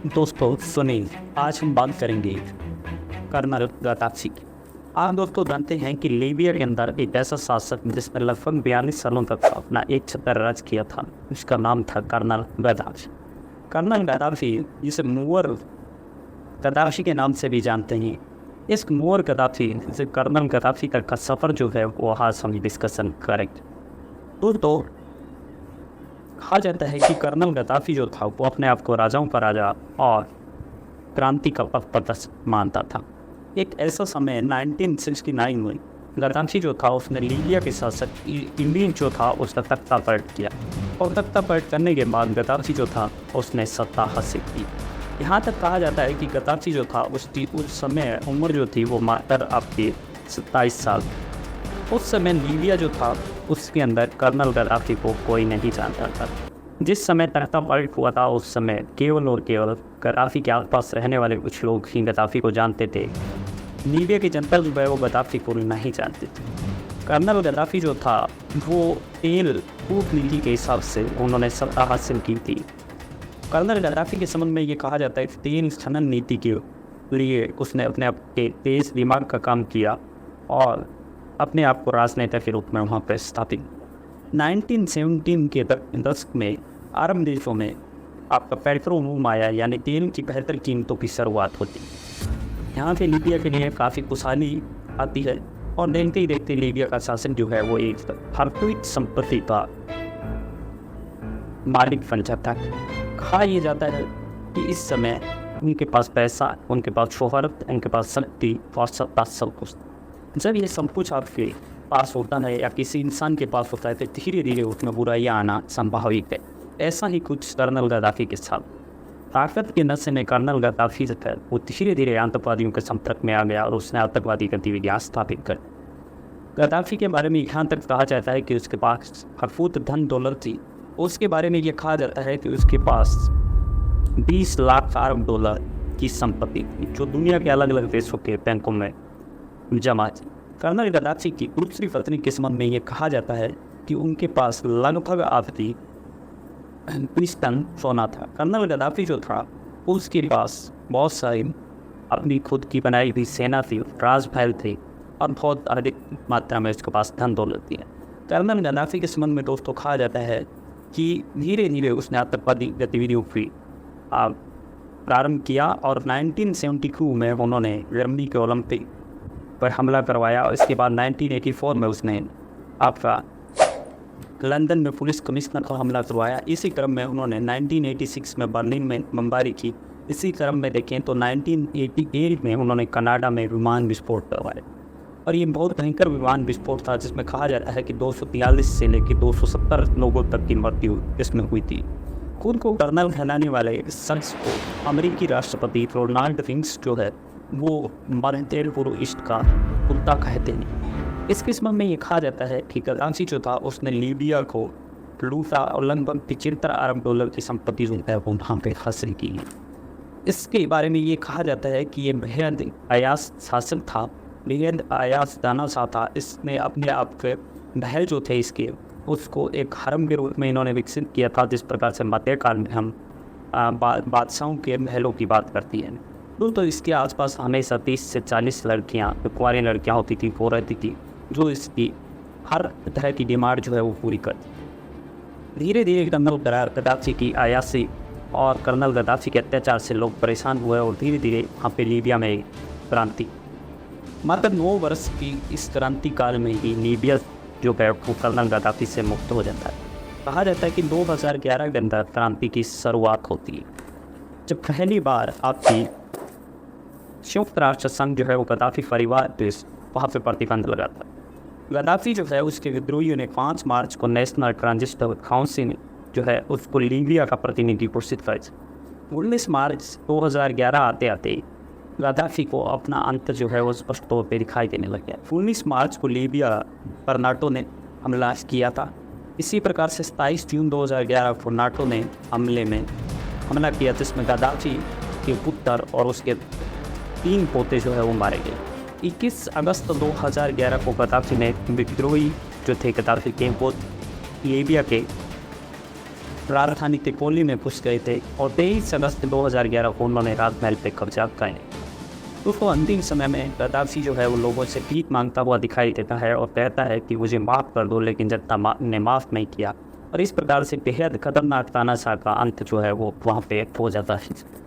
दोस्तों सुनिए, आज हम बात करेंगे कर्नल गद्दाफी की। आप दोस्तों जानते हैं कि लीबिया के अंदर एक ऐसा शासक जिसने लगभग 42 सालों तक अपना एक छत्र राज किया था, उसका नाम था कर्नल गद्दाफी। कर्नल गद्दाफी जिसे मुअर गद्दाफी के नाम से भी जानते हैं, इस मुअर गद्दाफी से कर्नल गद्दाफी तक का सफ़र जो है वो आज हम डिस्कशन करेंगे। दोस्तों कहा जाता है कि कर्नल गद्दाफी जो था वो अपने आप को राजाओं का राजा और क्रांति का पथ प्रदर्शक मानता था। एक ऐसा समय 1969 में गद्दाफी जो था उसने लीबिया के शासक इब्न जो था उसका तख्ता पलट किया और तख्ता पलट करने के बाद गद्दाफी जो था उसने सत्ता हासिल की। यहाँ तक कहा जाता है कि गद्दाफी जो था उसकी उस समय उम्र जो थी वो मात्र आपकी 27 साल। उस समय लीबिया जो था उसके अंदर कर्नल गद्दाफी को कोई नहीं जानता था। जिस समय तख्ता पलट हुआ था उस समय केवल और केवल गद्दाफी के आसपास रहने वाले कुछ लोग ही गद्दाफी को जानते थे। लीबिया की जनता जो है वो गद्दाफी को नहीं जानते थे। कर्नल गद्दाफी जो था वो तेल कूटनीति के हिसाब से उन्होंने सत्ता हासिल की थी। कर्नल गद्दाफी के संबंध में ये कहा जाता है कि तेल खनन नीति के लिए उसने अपने आप के तेज दिमाग का काम किया और अपने आप को राजनेता के रूप में वहाँ पर स्थापित। 1917 के दशक में अरब देशों में आपका पेट्रोल आया, यानी तेल की बेहतर कीमतों की शुरुआत होती। यहाँ से लीबिया के लिए काफ़ी खुशहाली आती है और देखते ही देखते लीबिया का शासन जो है वो एक हरकुत संपत्ति का मालिक बन जाता है। कहा यह जाता है कि इस समय उनके पास पैसा, उनके पास शोहरत, उनके पास शक्ति और सत्ता सब कुछ। जब ये सब कुछ आपके पास होता है या किसी इंसान के पास होता है तो धीरे धीरे उसमें बुराइयाँ आना संभावित है। ऐसा ही कुछ कर्नल गद्दाफी के साथ ताकत के नशे में कर्नल गद्दाफी से वो धीरे धीरे आतंकवादियों के संपर्क में आ गया और उसने आतंकवादी गतिविधियाँ स्थापित कर। गद्दाफी के बारे में यहाँ तक कहा जाता है कि उसके पास हरफूत धन दौलत थी। उसके बारे में ये कहा जाता है कि उसके पास 20 लाख अरब डॉलर की संपत्ति थी जो दुनिया के अलग अलग देशों के बैंकों में जमा थी। कर्नल गद्दाफी की दूसरी पत्नी के संबंध में ये कहा जाता है कि उनके पास लगभग आधी 20 टन सोना था। कर्नल गद्दाफी जो था उसके पास बहुत सारी अपनी खुद की बनाई हुई सेना थी, राजमहल थे और बहुत अधिक मात्रा में उसके पास धन दौलत थी। कर्नल गद्दाफी के संबंध में दोस्तों कहा जाता है कि धीरे धीरे उसने आतंकवादी गतिविधियों की प्रारंभ किया और 1972 में उन्होंने जर्मनी के ओलंपिक पर हमला करवाया और इसके बाद 1984 में उसने आपका लंदन में पुलिस कमिश्नर पर हमला करवाया। इसी क्रम में उन्होंने 1986 में बर्लिन में बमबारी की। इसी क्रम में देखें तो 1988 में उन्होंने कनाडा में विमान विस्फोट करवाया और ये बहुत भयंकर विमान विस्फोट था जिसमें कहा जाता है कि 243 से लेकर 270 लोगों तक की मृत्यु इसमें हुई थी। खुद को कर्नल कहलाने वाले शख्स को अमेरिकी राष्ट्रपति रोनाल्ड रिंग्स जो है वो मरतेल पुरुष का कुत्ता कहते हैं। इस किस्म में ये कहा जाता है कि गद्दाफी जो था उसने लीबिया को लूटा और लगभग 75 अरब डॉलर की संपत्ति जो है वो वहाँ पर हासिल की। इसके बारे में ये कहा जाता है कि ये बेहद अयास शासक था, बेहद अयास दानाशाह था। इसने अपने आप के महल जो थे इसके उसको एक हरम के रूप में इन्होंने विकसित किया था, जिस प्रकार से मध्यकाल में हम बादशाहों के महलों की बात करती हैं। तो इसके आसपास हमेशा 30 से 40 लड़कियां, कुंवारी लड़कियां होती थी, वो रहती थी जो इसकी हर तरह की डिमांड जो है वो पूरी करती। धीरे धीरे कर्नल गद्दाफी की अयासी और कर्नल गद्दाफी के अत्याचार से लोग परेशान हुए और धीरे धीरे वहाँ पे लीबिया में क्रांति। मात्र 9 वर्ष की इस क्रांति काल में ही लीबिया जो है वो कर्नल गद्दाफी से मुक्त हो जाता है। कहा जाता है कि 2011 के अंदर क्रांति की शुरुआत होती है, जब पहली बार आपकी संयुक्त राष्ट्र संघ जो है वो गद्दाफी परिवार पे वहाँ पर प्रतिबंध लगाता है। गद्दाफी जो है उसके विद्रोहियों ने 5 मार्च को नेशनल ट्रांजिशनल काउंसिल जो है उसको लीबिया का प्रतिनिधि घोषित कर। 19 मार्च 2011 आते आते गद्दाफी को अपना अंत जो है वो स्पष्ट तौर पर दिखाई देने लग गया। 19 मार्च को लीबिया पर नाटो ने हमला किया था। इसी प्रकार से 27 जून 2011 को नाटो ने हमला किया जिसमें गद्दाफी के पुत्र और उसके 3 पोते जो है वो मारे गए। 21 अगस्त 2011 को गद्दाफी ने विद्रोही जो थे गद्दाफी के वो लीबिया के राजधानी त्रिपोली में घुस गए थे और 23 अगस्त 2011 को उन्होंने राजमहल पर कब्जा कर लिया। उसको अंतिम समय में गद्दाफी जो है वो लोगों से भीख मांगता हुआ दिखाई देता है और कहता है कि मुझे माफ़ कर दो, लेकिन जनता ने माफ़ नहीं किया और इस प्रकार से बेहद खतरनाक तानाशाह का अंत जो है वो वहाँ पे हो जाता है।